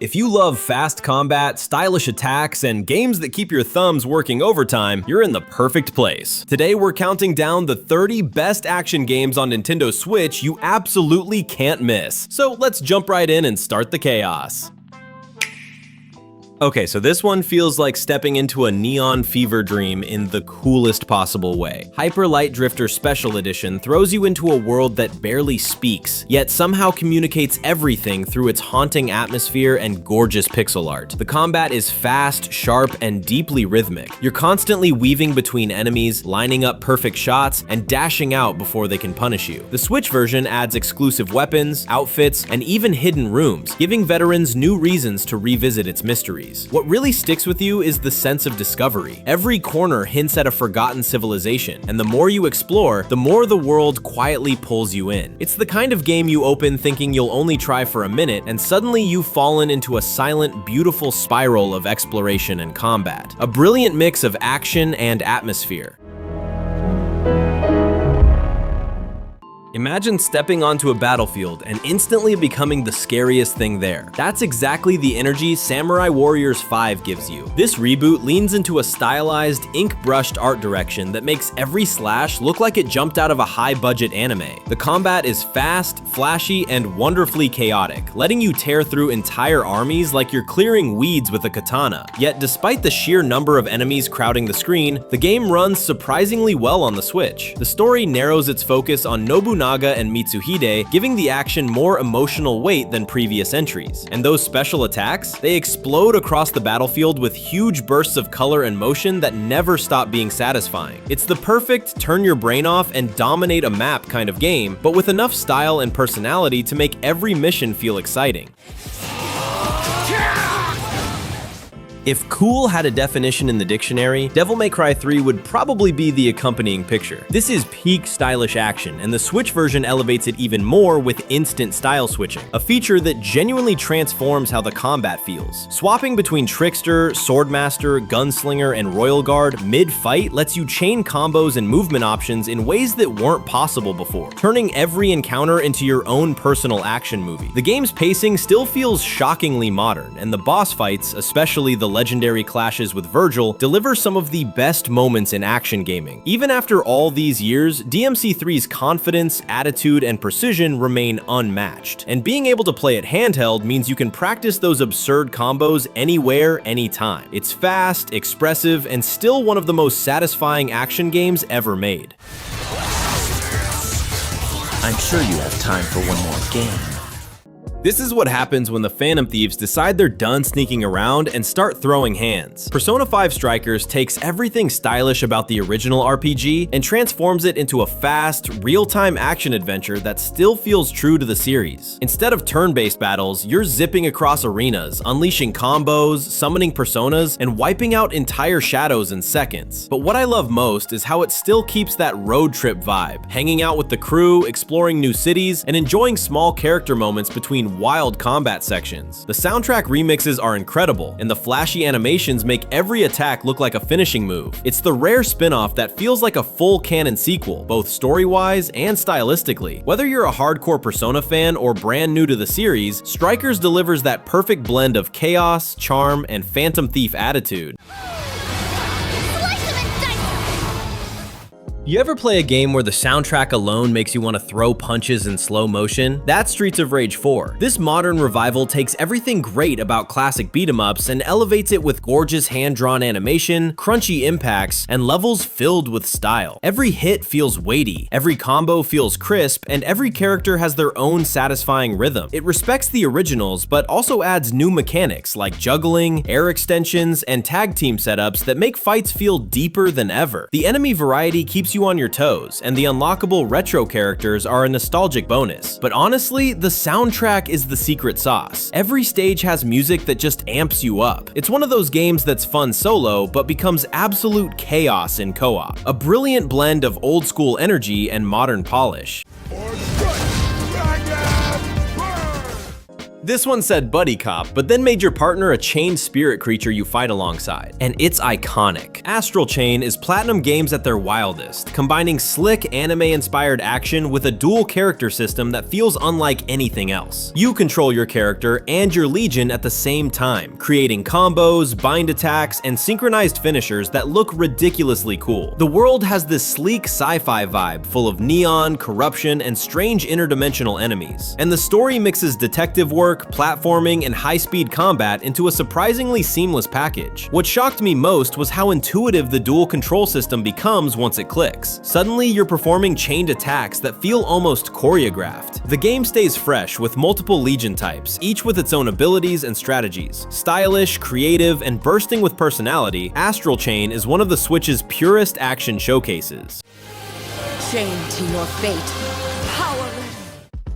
If you love fast combat, stylish attacks, and games that keep your thumbs working overtime, you're in the perfect place. Today we're counting down the 30 best action games on Nintendo Switch you absolutely can't miss. So let's jump right in and start the chaos. Okay, so this one feels like stepping into a neon fever dream in the coolest possible way. Hyper Light Drifter Special Edition throws you into a world that barely speaks, yet somehow communicates everything through its haunting atmosphere and gorgeous pixel art. The combat is fast, sharp, and deeply rhythmic. You're constantly weaving between enemies, lining up perfect shots, and dashing out before they can punish you. The Switch version adds exclusive weapons, outfits, and even hidden rooms, giving veterans new reasons to revisit its mysteries. What really sticks with you is the sense of discovery. Every corner hints at a forgotten civilization, and the more you explore, the more the world quietly pulls you in. It's the kind of game you open thinking you'll only try for a minute, and suddenly you've fallen into a silent, beautiful spiral of exploration and combat. A brilliant mix of action and atmosphere. Imagine stepping onto a battlefield and instantly becoming the scariest thing there. That's exactly the energy Samurai Warriors 5 gives you. This reboot leans into a stylized, ink-brushed art direction that makes every slash look like it jumped out of a high-budget anime. The combat is fast, flashy, and wonderfully chaotic, letting you tear through entire armies like you're clearing weeds with a katana. Yet despite the sheer number of enemies crowding the screen, the game runs surprisingly well on the Switch. The story narrows its focus on Nobunaga and Mitsuhide, giving the action more emotional weight than previous entries. And those special attacks? They explode across the battlefield with huge bursts of color and motion that never stop being satisfying. It's the perfect turn your brain off and dominate a map kind of game, but with enough style and personality to make every mission feel exciting. If cool had a definition in the dictionary, Devil May Cry 3 would probably be the accompanying picture. This is peak stylish action, and the Switch version elevates it even more with instant style switching, a feature that genuinely transforms how the combat feels. Swapping between Trickster, Swordmaster, Gunslinger, and Royal Guard mid-fight lets you chain combos and movement options in ways that weren't possible before, turning every encounter into your own personal action movie. The game's pacing still feels shockingly modern, and the boss fights, especially the legendary clashes with Virgil, deliver some of the best moments in action gaming. Even after all these years, DMC3's confidence, attitude, and precision remain unmatched. And being able to play it handheld means you can practice those absurd combos anywhere, anytime. It's fast, expressive, and still one of the most satisfying action games ever made. I'm sure you have time for one more game. This is what happens when the Phantom Thieves decide they're done sneaking around and start throwing hands. Persona 5 Strikers takes everything stylish about the original RPG and transforms it into a fast, real-time action adventure that still feels true to the series. Instead of turn-based battles, you're zipping across arenas, unleashing combos, summoning personas, and wiping out entire shadows in seconds. But what I love most is how it still keeps that road trip vibe, hanging out with the crew, exploring new cities, and enjoying small character moments between wild combat sections. The soundtrack remixes are incredible, and the flashy animations make every attack look like a finishing move. It's the rare spin-off that feels like a full canon sequel, both story-wise and stylistically. Whether you're a hardcore Persona fan or brand new to the series, Strikers delivers that perfect blend of chaos, charm, and Phantom Thief attitude. You ever play a game where the soundtrack alone makes you want to throw punches in slow motion? That's Streets of Rage 4. This modern revival takes everything great about classic beat-em-ups and elevates it with gorgeous hand-drawn animation, crunchy impacts, and levels filled with style. Every hit feels weighty, every combo feels crisp, and every character has their own satisfying rhythm. It respects the originals, but also adds new mechanics like juggling, air extensions, and tag team setups that make fights feel deeper than ever. The enemy variety keeps you on your toes, and the unlockable retro characters are a nostalgic bonus. But honestly, the soundtrack is the secret sauce. Every stage has music that just amps you up. It's one of those games that's fun solo, but becomes absolute chaos in co-op. A brilliant blend of old school energy and modern polish. This one said buddy cop, but then made your partner a chained spirit creature you fight alongside. And it's iconic. Astral Chain is Platinum Games at their wildest, combining slick anime-inspired action with a dual character system that feels unlike anything else. You control your character and your legion at the same time, creating combos, bind attacks, and synchronized finishers that look ridiculously cool. The world has this sleek sci-fi vibe full of neon, corruption, and strange interdimensional enemies. And the story mixes detective work, platforming, and high-speed combat into a surprisingly seamless package. What shocked me most was how intuitive the dual control system becomes once it clicks. Suddenly, you're performing chained attacks that feel almost choreographed. The game stays fresh with multiple legion types, each with its own abilities and strategies. Stylish, creative, and bursting with personality, Astral Chain is one of the Switch's purest action showcases. Chained to your fate, powerless.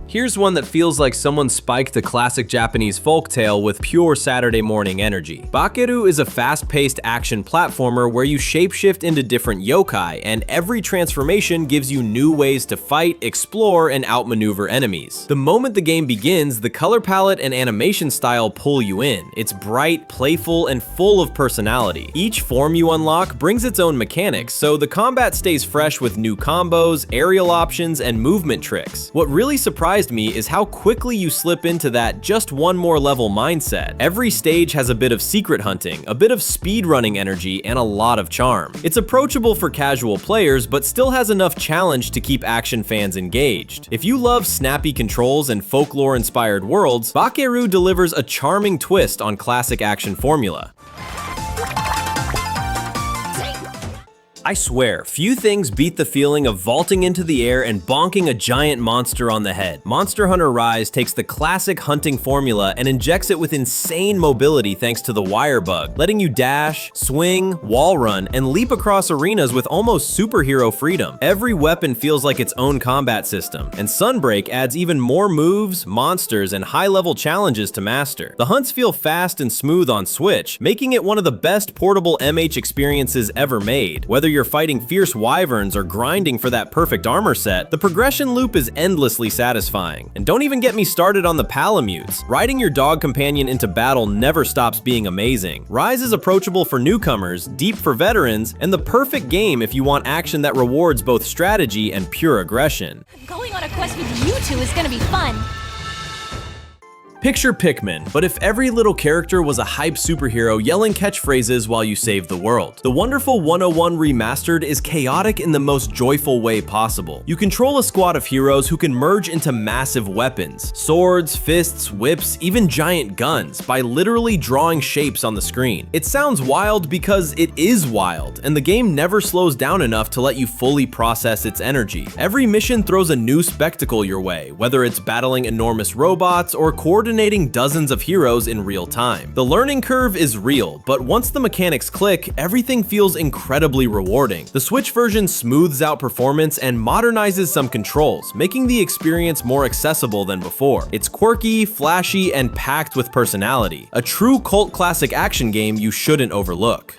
Here's one that feels like someone spiked a classic Japanese folktale with pure Saturday morning energy. Bakeru is a fast-paced action platformer where you shapeshift into different yokai, and every transformation gives you new ways to fight, explore, and outmaneuver enemies. The moment the game begins, the color palette and animation style pull you in. It's bright, playful, and full of personality. Each form you unlock brings its own mechanics, so the combat stays fresh with new combos, aerial options, and movement tricks. What really surprised me is how quickly you slip into that just one more level mindset. Every stage has a bit of secret hunting, a bit of speedrunning energy, and a lot of charm. It's approachable for casual players, but still has enough challenge to keep action fans engaged. If you love snappy controls and folklore-inspired worlds, Bakeru delivers a charming twist on classic action formula. I swear, few things beat the feeling of vaulting into the air and bonking a giant monster on the head. Monster Hunter Rise takes the classic hunting formula and injects it with insane mobility thanks to the wire bug, letting you dash, swing, wall run, and leap across arenas with almost superhero freedom. Every weapon feels like its own combat system, and Sunbreak adds even more moves, monsters, and high-level challenges to master. The hunts feel fast and smooth on Switch, making it one of the best portable MH experiences ever made. Whether you're fighting fierce wyverns or grinding for that perfect armor set, the progression loop is endlessly satisfying. And don't even get me started on the Palamutes. Riding your dog companion into battle never stops being amazing. Rise is approachable for newcomers, deep for veterans, and the perfect game if you want action that rewards both strategy and pure aggression. Going on a quest with you two is gonna be fun. Picture Pikmin, but if every little character was a hype superhero yelling catchphrases while you save the world. The wonderful 101 Remastered is chaotic in the most joyful way possible. You control a squad of heroes who can merge into massive weapons, swords, fists, whips, even giant guns, by literally drawing shapes on the screen. It sounds wild because it is wild, and the game never slows down enough to let you fully process its energy. Every mission throws a new spectacle your way, whether it's battling enormous robots or coordinating dozens of heroes in real time. The learning curve is real, but once the mechanics click, everything feels incredibly rewarding. The Switch version smooths out performance and modernizes some controls, making the experience more accessible than before. It's quirky, flashy, and packed with personality. A true cult classic action game you shouldn't overlook.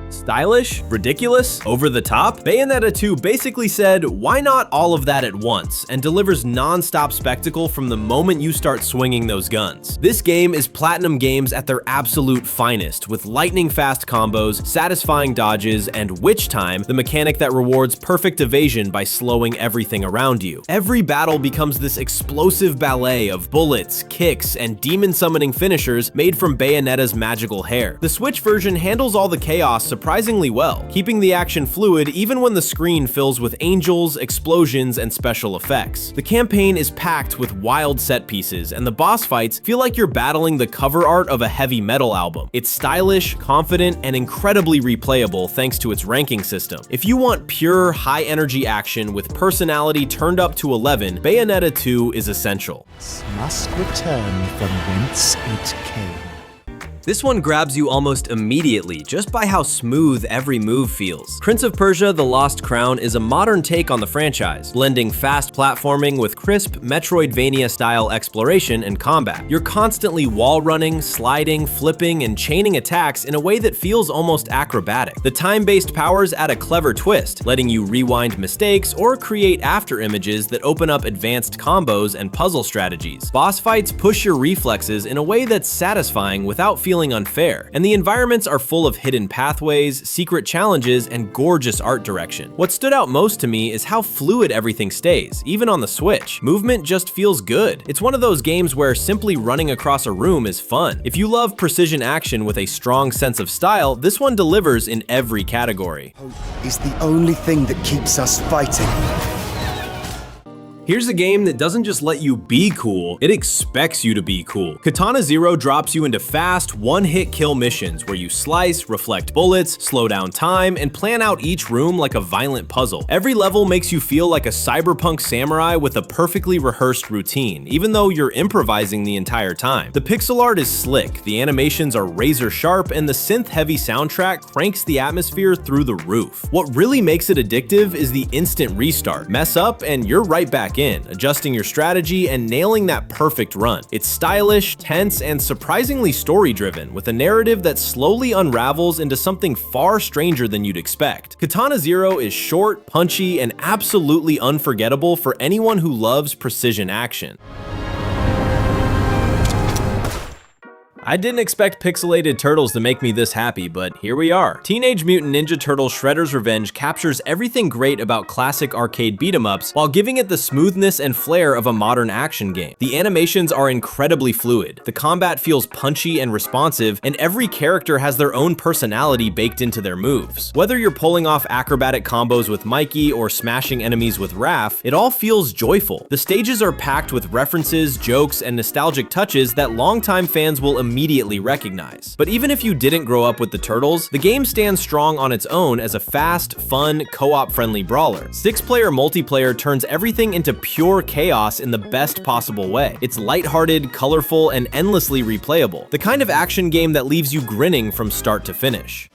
Stylish? Ridiculous? Over the top? Bayonetta 2 basically said, why not all of that at once, and delivers non-stop spectacle from the moment you start swinging those guns. This game is Platinum Games at their absolute finest, with lightning-fast combos, satisfying dodges, and witch time, the mechanic that rewards perfect evasion by slowing everything around you. Every battle becomes this explosive ballet of bullets, kicks, and demon-summoning finishers made from Bayonetta's magical hair. The Switch version handles all the chaos surprisingly well, keeping the action fluid even when the screen fills with angels, explosions, and special effects. The campaign is packed with wild set pieces, and the boss fights feel like you're battling the cover art of a heavy metal album. It's stylish, confident, and incredibly replayable thanks to its ranking system. If you want pure, high-energy action with personality turned up to 11, Bayonetta 2 is essential. Must return from whence it came. This one grabs you almost immediately just by how smooth every move feels. Prince of Persia: The Lost Crown is a modern take on the franchise, blending fast platforming with crisp Metroidvania-style exploration and combat. You're constantly wall running, sliding, flipping, and chaining attacks in a way that feels almost acrobatic. The time-based powers add a clever twist, letting you rewind mistakes or create after images that open up advanced combos and puzzle strategies. Boss fights push your reflexes in a way that's satisfying without feeling unfair, and the environments are full of hidden pathways, secret challenges, and gorgeous art direction. What stood out most to me is how fluid everything stays, even on the Switch. Movement just feels good. It's one of those games where simply running across a room is fun. If you love precision action with a strong sense of style, this one delivers in every category. Hope is the only thing that keeps us fighting. Here's a game that doesn't just let you be cool, it expects you to be cool. Katana Zero drops you into fast, one-hit kill missions where you slice, reflect bullets, slow down time, and plan out each room like a violent puzzle. Every level makes you feel like a cyberpunk samurai with a perfectly rehearsed routine, even though you're improvising the entire time. The pixel art is slick, the animations are razor sharp, and the synth-heavy soundtrack cranks the atmosphere through the roof. What really makes it addictive is the instant restart. Mess up and you're right back in, adjusting your strategy and nailing that perfect run. It's stylish, tense, and surprisingly story-driven, with a narrative that slowly unravels into something far stranger than you'd expect. Katana Zero is short, punchy, and absolutely unforgettable for anyone who loves precision action. I didn't expect pixelated turtles to make me this happy, but here we are. Teenage Mutant Ninja Turtles Shredder's Revenge captures everything great about classic arcade beat-em-ups while giving it the smoothness and flair of a modern action game. The animations are incredibly fluid, the combat feels punchy and responsive, and every character has their own personality baked into their moves. Whether you're pulling off acrobatic combos with Mikey or smashing enemies with Raph, it all feels joyful. The stages are packed with references, jokes, and nostalgic touches that longtime fans will immediately recognize. But even if you didn't grow up with the Turtles, the game stands strong on its own as a fast, fun, co-op friendly brawler. 6-player multiplayer turns everything into pure chaos in the best possible way. It's lighthearted, colorful, and endlessly replayable. The kind of action game that leaves you grinning from start to finish.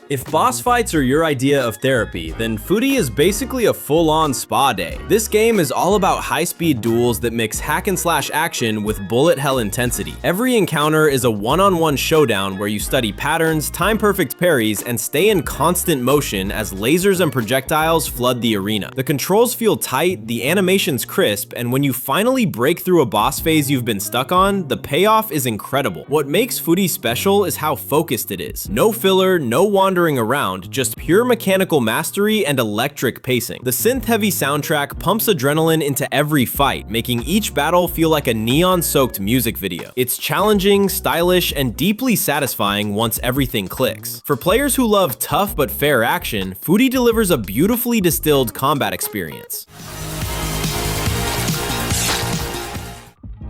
If boss fights are your idea of therapy, then Furi is basically a full-on spa day. This game is all about high-speed duels that mix hack-and-slash action with bullet hell intensity. Every encounter is a one-on-one showdown where you study patterns, time perfect parries, and stay in constant motion as lasers and projectiles flood the arena. The controls feel tight, the animation's crisp, and when you finally break through a boss phase you've been stuck on, the payoff is incredible. What makes Furi special is how focused it is. No filler, no wandering around, just pure mechanical mastery and electric pacing. The synth-heavy soundtrack pumps adrenaline into every fight, making each battle feel like a neon-soaked music video. It's challenging, stylish, and deeply satisfying once everything clicks. For players who love tough but fair action, Furi delivers a beautifully distilled combat experience.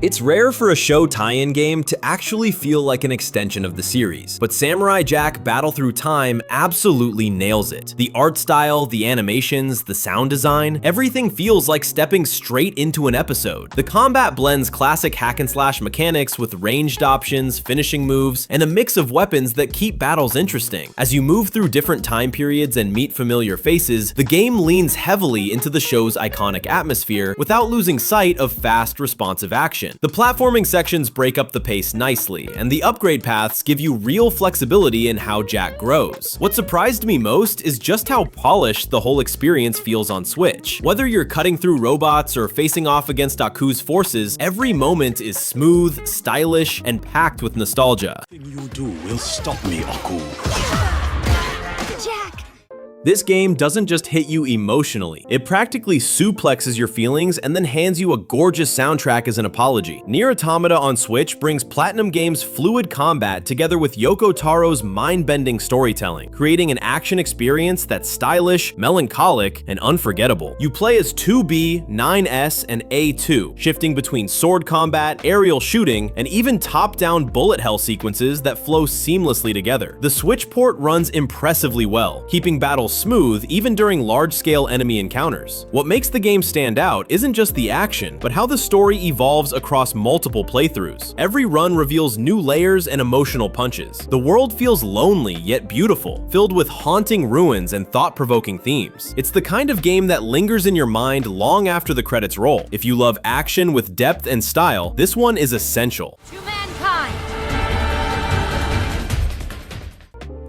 It's rare for a show tie-in game to actually feel like an extension of the series, but Samurai Jack Battle Through Time absolutely nails it. The art style, the animations, the sound design, everything feels like stepping straight into an episode. The combat blends classic hack-and-slash mechanics with ranged options, finishing moves, and a mix of weapons that keep battles interesting. As you move through different time periods and meet familiar faces, the game leans heavily into the show's iconic atmosphere without losing sight of fast, responsive action. The platforming sections break up the pace nicely, and the upgrade paths give you real flexibility in how Jack grows. What surprised me most is just how polished the whole experience feels on Switch. Whether you're cutting through robots or facing off against Aku's forces, every moment is smooth, stylish, and packed with nostalgia. Nothing you do will stop me, Aku. Jack! This game doesn't just hit you emotionally, it practically suplexes your feelings and then hands you a gorgeous soundtrack as an apology. NieR Automata on Switch brings Platinum Games' fluid combat together with Yoko Taro's mind-bending storytelling, creating an action experience that's stylish, melancholic, and unforgettable. You play as 2B, 9S, and A2, shifting between sword combat, aerial shooting, and even top-down bullet hell sequences that flow seamlessly together. The Switch port runs impressively well, keeping battles feels smooth even during large-scale enemy encounters. What makes the game stand out isn't just the action, but how the story evolves across multiple playthroughs. Every run reveals new layers and emotional punches. The world feels lonely yet beautiful, filled with haunting ruins and thought-provoking themes. It's the kind of game that lingers in your mind long after the credits roll. If you love action with depth and style, this one is essential. To mankind.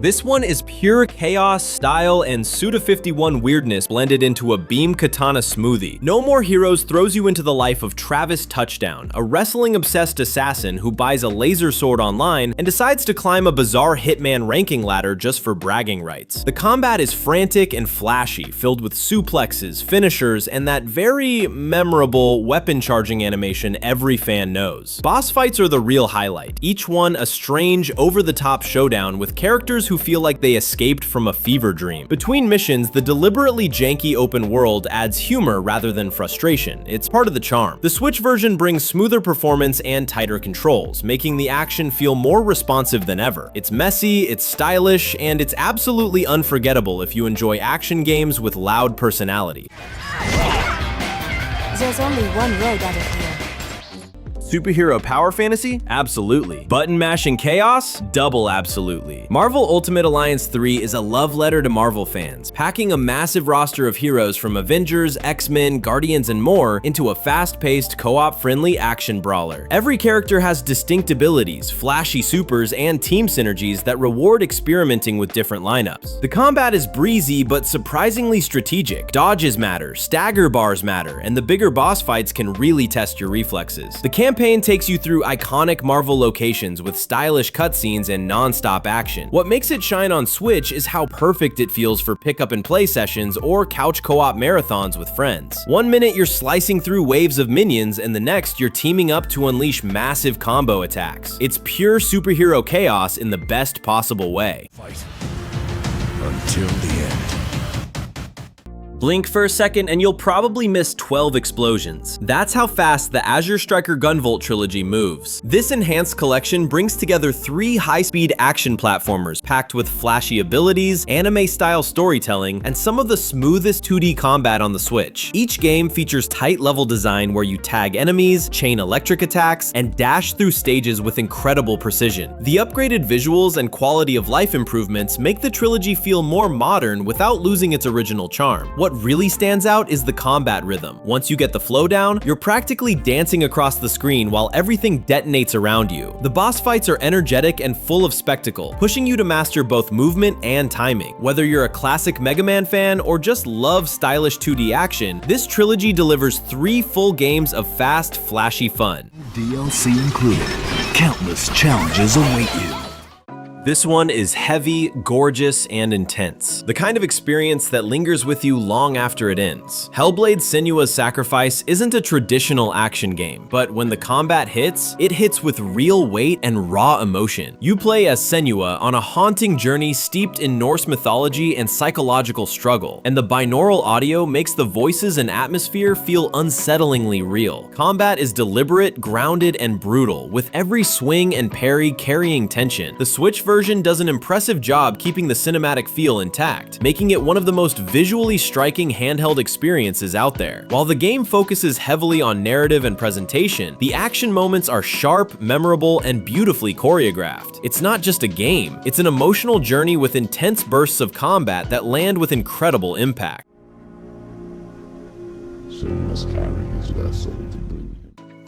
This one is pure chaos, style, and Suda51 weirdness blended into a beam katana smoothie. No More Heroes throws you into the life of Travis Touchdown, a wrestling-obsessed assassin who buys a laser sword online and decides to climb a bizarre hitman ranking ladder just for bragging rights. The combat is frantic and flashy, filled with suplexes, finishers, and that very memorable weapon charging animation every fan knows. Boss fights are the real highlight, each one a strange, over-the-top showdown with characters who feel like they escaped from a fever dream. Between missions, the deliberately janky open world adds humor rather than frustration. It's part of the charm. The Switch version brings smoother performance and tighter controls, making the action feel more responsive than ever. It's messy, it's stylish, and it's absolutely unforgettable if you enjoy action games with loud personality. There's only one road out of here. Superhero power fantasy? Absolutely. Button mashing chaos? Double absolutely. Marvel Ultimate Alliance 3 is a love letter to Marvel fans, packing a massive roster of heroes from Avengers, X-Men, Guardians, and more into a fast-paced, co-op-friendly action brawler. Every character has distinct abilities, flashy supers, and team synergies that reward experimenting with different lineups. The combat is breezy but surprisingly strategic. Dodges matter, stagger bars matter, and the bigger boss fights can really test your reflexes. The campaign takes you through iconic Marvel locations with stylish cutscenes and non-stop action. What makes it shine on Switch is how perfect it feels for pick-up and play sessions or couch co-op marathons with friends. One minute you're slicing through waves of minions, and the next you're teaming up to unleash massive combo attacks. It's pure superhero chaos in the best possible way. Fight until the end. Blink for a second and you'll probably miss 12 explosions. That's how fast the Azure Striker Gunvolt trilogy moves. This enhanced collection brings together 3 high-speed action platformers packed with flashy abilities, anime-style storytelling, and some of the smoothest 2D combat on the Switch. Each game features tight level design where you tag enemies, chain electric attacks, and dash through stages with incredible precision. The upgraded visuals and quality of life improvements make the trilogy feel more modern without losing its original charm. What really stands out is the combat rhythm. Once you get the flow down, you're practically dancing across the screen while everything detonates around you. The boss fights are energetic and full of spectacle, pushing you to master both movement and timing. Whether you're a classic Mega Man fan or just love stylish 2D action, this trilogy delivers 3 full games of fast, flashy fun. DLC included. Countless challenges await you. This one is heavy, gorgeous, and intense. The kind of experience that lingers with you long after it ends. Hellblade: Senua's Sacrifice isn't a traditional action game, but when the combat hits, it hits with real weight and raw emotion. You play as Senua on a haunting journey steeped in Norse mythology and psychological struggle, and the binaural audio makes the voices and atmosphere feel unsettlingly real. Combat is deliberate, grounded, and brutal, with every swing and parry carrying tension. The Switch version does an impressive job keeping the cinematic feel intact, making it one of the most visually striking handheld experiences out there. While the game focuses heavily on narrative and presentation, the action moments are sharp, memorable, and beautifully choreographed. It's not just a game, it's an emotional journey with intense bursts of combat that land with incredible impact. Soon must carry his vessel to bring.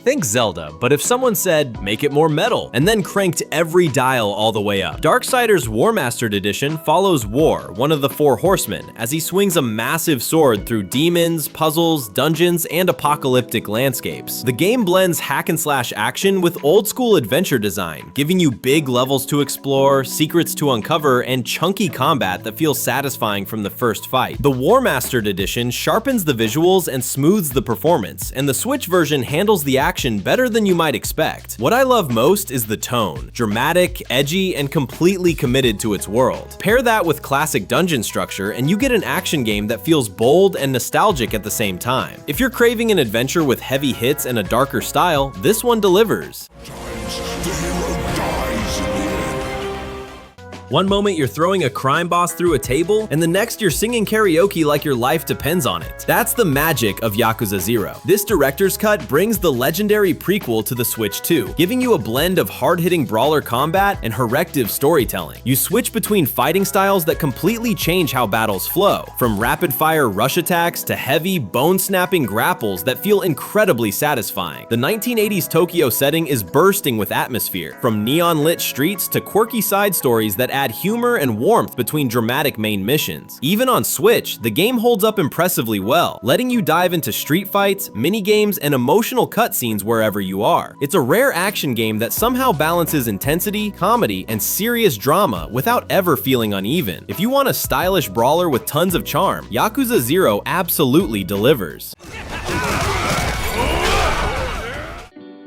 Think Zelda, but if someone said, make it more metal, and then cranked every dial all the way up. Darksiders Warmastered Edition follows War, one of the 4 horsemen, as he swings a massive sword through demons, puzzles, dungeons, and apocalyptic landscapes. The game blends hack-and-slash action with old-school adventure design, giving you big levels to explore, secrets to uncover, and chunky combat that feels satisfying from the first fight. The Warmastered Edition sharpens the visuals and smooths the performance, and the Switch version handles the action better than you might expect. What I love most is the tone. Dramatic, edgy, and completely committed to its world. Pair that with classic dungeon structure and you get an action game that feels bold and nostalgic at the same time. If you're craving an adventure with heavy hits and a darker style, this one delivers. One moment you're throwing a crime boss through a table, and the next you're singing karaoke like your life depends on it. That's the magic of Yakuza 0. This director's cut brings the legendary prequel to the Switch 2, giving you a blend of hard-hitting brawler combat and directive storytelling. You switch between fighting styles that completely change how battles flow, from rapid-fire rush attacks to heavy, bone-snapping grapples that feel incredibly satisfying. The 1980s Tokyo setting is bursting with atmosphere, from neon-lit streets to quirky side stories that add humor and warmth between dramatic main missions. Even on Switch, the game holds up impressively well, letting you dive into street fights, minigames, and emotional cutscenes wherever you are. It's a rare action game that somehow balances intensity, comedy, and serious drama without ever feeling uneven. If you want a stylish brawler with tons of charm, Yakuza 0 absolutely delivers.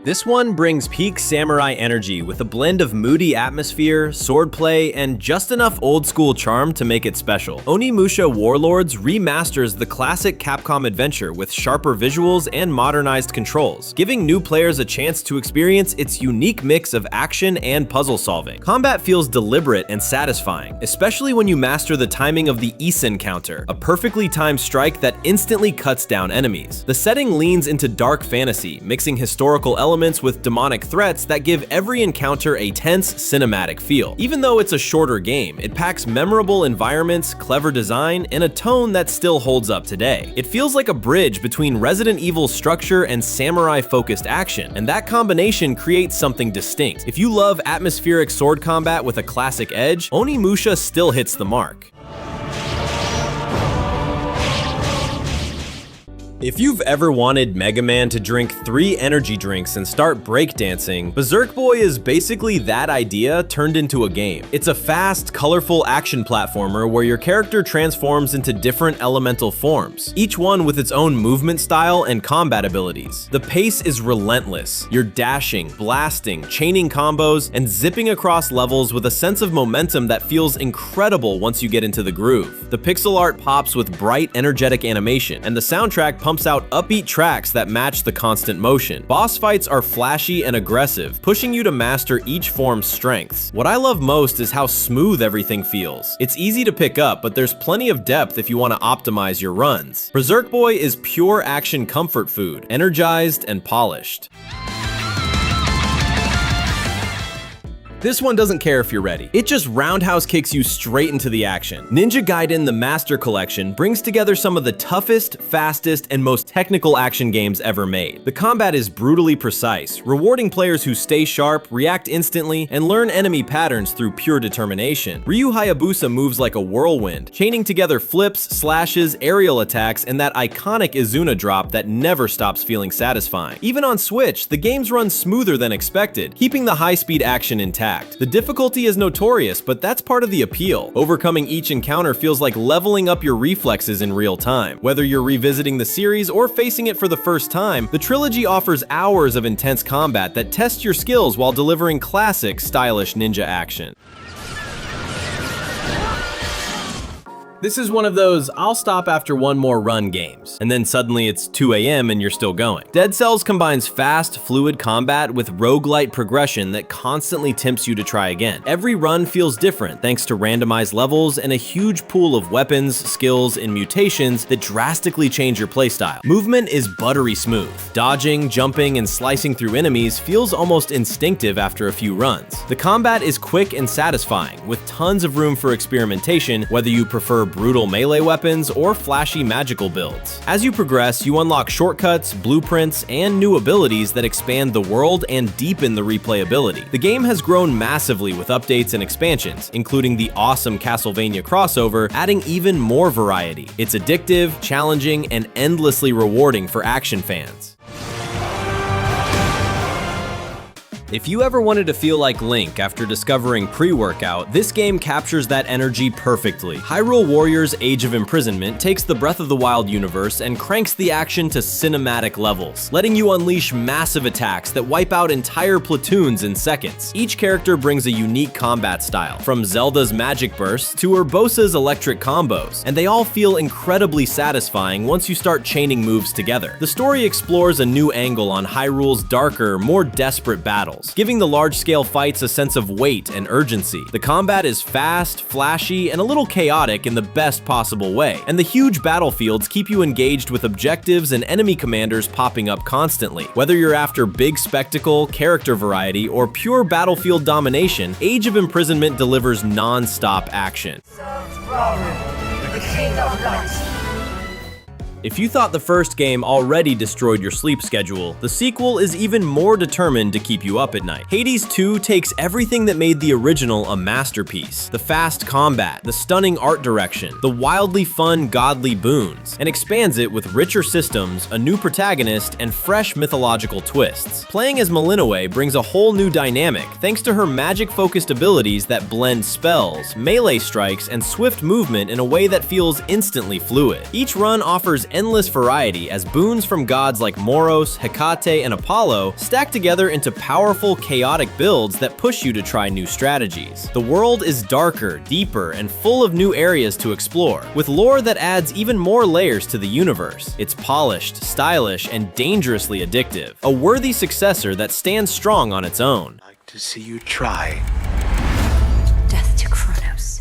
This one brings peak samurai energy with a blend of moody atmosphere, swordplay, and just enough old-school charm to make it special. Onimusha Warlords remasters the classic Capcom adventure with sharper visuals and modernized controls, giving new players a chance to experience its unique mix of action and puzzle solving. Combat feels deliberate and satisfying, especially when you master the timing of the Isen counter, a perfectly timed strike that instantly cuts down enemies. The setting leans into dark fantasy, mixing historical elements with demonic threats that give every encounter a tense, cinematic feel. Even though it's a shorter game, it packs memorable environments, clever design, and a tone that still holds up today. It feels like a bridge between Resident Evil's structure and samurai-focused action, and that combination creates something distinct. If you love atmospheric sword combat with a classic edge, Onimusha still hits the mark. If you've ever wanted Mega Man to drink 3 energy drinks and start breakdancing, Berserk Boy is basically that idea turned into a game. It's a fast, colorful action platformer where your character transforms into different elemental forms, each one with its own movement style and combat abilities. The pace is relentless. You're dashing, blasting, chaining combos, and zipping across levels with a sense of momentum that feels incredible once you get into the groove. The pixel art pops with bright, energetic animation, and the soundtrack pumps out upbeat tracks that match the constant motion. Boss fights are flashy and aggressive, pushing you to master each form's strengths. What I love most is how smooth everything feels. It's easy to pick up, but there's plenty of depth if you want to optimize your runs. Berserk Boy is pure action comfort food, energized and polished. This one doesn't care if you're ready. It just roundhouse kicks you straight into the action. Ninja Gaiden: The Master Collection brings together some of the toughest, fastest, and most technical action games ever made. The combat is brutally precise, rewarding players who stay sharp, react instantly, and learn enemy patterns through pure determination. Ryu Hayabusa moves like a whirlwind, chaining together flips, slashes, aerial attacks, and that iconic Izuna drop that never stops feeling satisfying. Even on Switch, the games run smoother than expected, keeping the high-speed action intact. The difficulty is notorious, but that's part of the appeal. Overcoming each encounter feels like leveling up your reflexes in real time. Whether you're revisiting the series or facing it for the first time, the Trilogy offers hours of intense combat that test your skills while delivering classic, stylish ninja action. This is one of those I'll stop after one more run games, and then suddenly it's 2 AM and you're still going. Dead Cells combines fast, fluid combat with roguelite progression that constantly tempts you to try again. Every run feels different thanks to randomized levels and a huge pool of weapons, skills, and mutations that drastically change your playstyle. Movement is buttery smooth. Dodging, jumping, and slicing through enemies feels almost instinctive after a few runs. The combat is quick and satisfying, with tons of room for experimentation, whether you prefer brutal melee weapons or flashy magical builds. As you progress, you unlock shortcuts, blueprints, and new abilities that expand the world and deepen the replayability. The game has grown massively with updates and expansions, including the awesome Castlevania crossover, adding even more variety. It's addictive, challenging, and endlessly rewarding for action fans. If you ever wanted to feel like Link after discovering pre-workout, this game captures that energy perfectly. Hyrule Warriors: Age of Imprisonment takes the Breath of the Wild universe and cranks the action to cinematic levels, letting you unleash massive attacks that wipe out entire platoons in seconds. Each character brings a unique combat style, from Zelda's magic bursts to Urbosa's electric combos, and they all feel incredibly satisfying once you start chaining moves together. The story explores a new angle on Hyrule's darker, more desperate battles, battles, giving the large-scale fights a sense of weight and urgency. The combat is fast, flashy, and a little chaotic in the best possible way, and the huge battlefields keep you engaged with objectives and enemy commanders popping up constantly. Whether you're after big spectacle, character variety, or pure battlefield domination, Age of Imprisonment delivers non-stop action. If you thought the first game already destroyed your sleep schedule, the sequel is even more determined to keep you up at night. Hades 2 takes everything that made the original a masterpiece: the fast combat, the stunning art direction, the wildly fun godly boons, and expands it with richer systems, a new protagonist, and fresh mythological twists. Playing as Malinois brings a whole new dynamic thanks to her magic-focused abilities that blend spells, melee strikes, and swift movement in a way that feels instantly fluid. Each run offers endless variety as boons from gods like Moros, Hecate, and Apollo stack together into powerful, chaotic builds that push you to try new strategies. The world is darker, deeper, and full of new areas to explore, with lore that adds even more layers to the universe. It's polished, stylish, and dangerously addictive, a worthy successor that stands strong on its own. I'd like to see you try. Death to Kronos.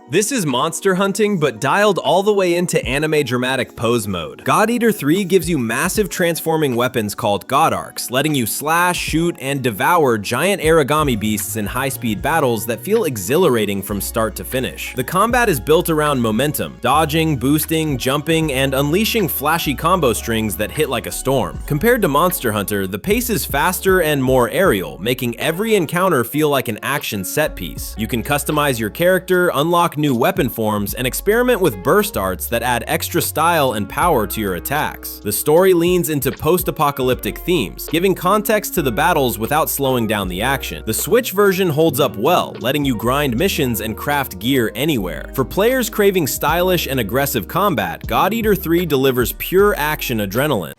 This is monster hunting, but dialed all the way into anime dramatic pose mode. God Eater 3 gives you massive transforming weapons called God Arcs, letting you slash, shoot, and devour giant origami beasts in high-speed battles that feel exhilarating from start to finish. The combat is built around momentum, dodging, boosting, jumping, and unleashing flashy combo strings that hit like a storm. Compared to Monster Hunter, the pace is faster and more aerial, making every encounter feel like an action set piece. You can customize your character, unlock new weapon forms, and experiment with burst arts that add extra style and power to your attacks. The story leans into post-apocalyptic themes, giving context to the battles without slowing down the action. The Switch version holds up well, letting you grind missions and craft gear anywhere. For players craving stylish and aggressive combat, God Eater 3 delivers pure action adrenaline.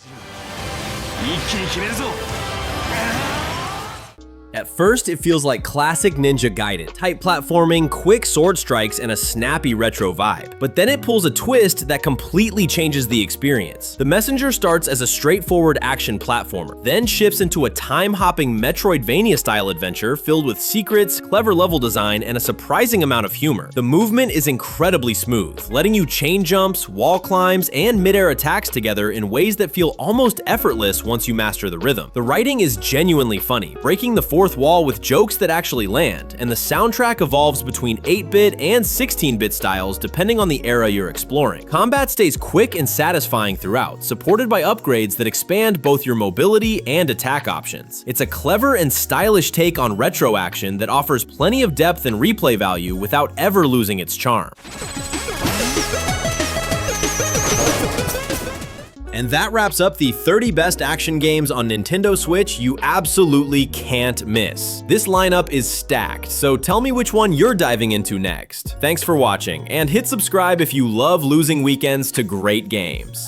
At first, it feels like classic Ninja Gaiden, tight platforming, quick sword strikes, and a snappy retro vibe. But then it pulls a twist that completely changes the experience. The Messenger starts as a straightforward action platformer, then shifts into a time-hopping Metroidvania-style adventure filled with secrets, clever level design, and a surprising amount of humor. The movement is incredibly smooth, letting you chain jumps, wall climbs, and mid-air attacks together in ways that feel almost effortless once you master the rhythm. The writing is genuinely funny, breaking the fourth wall with jokes that actually land, and the soundtrack evolves between 8-bit and 16-bit styles depending on the era you're exploring. Combat stays quick and satisfying throughout, supported by upgrades that expand both your mobility and attack options. It's a clever and stylish take on retro action that offers plenty of depth and replay value without ever losing its charm. And that wraps up the 30 best action games on Nintendo Switch you absolutely can't miss. This lineup is stacked, so tell me which one you're diving into next. Thanks for watching, and hit subscribe if you love losing weekends to great games.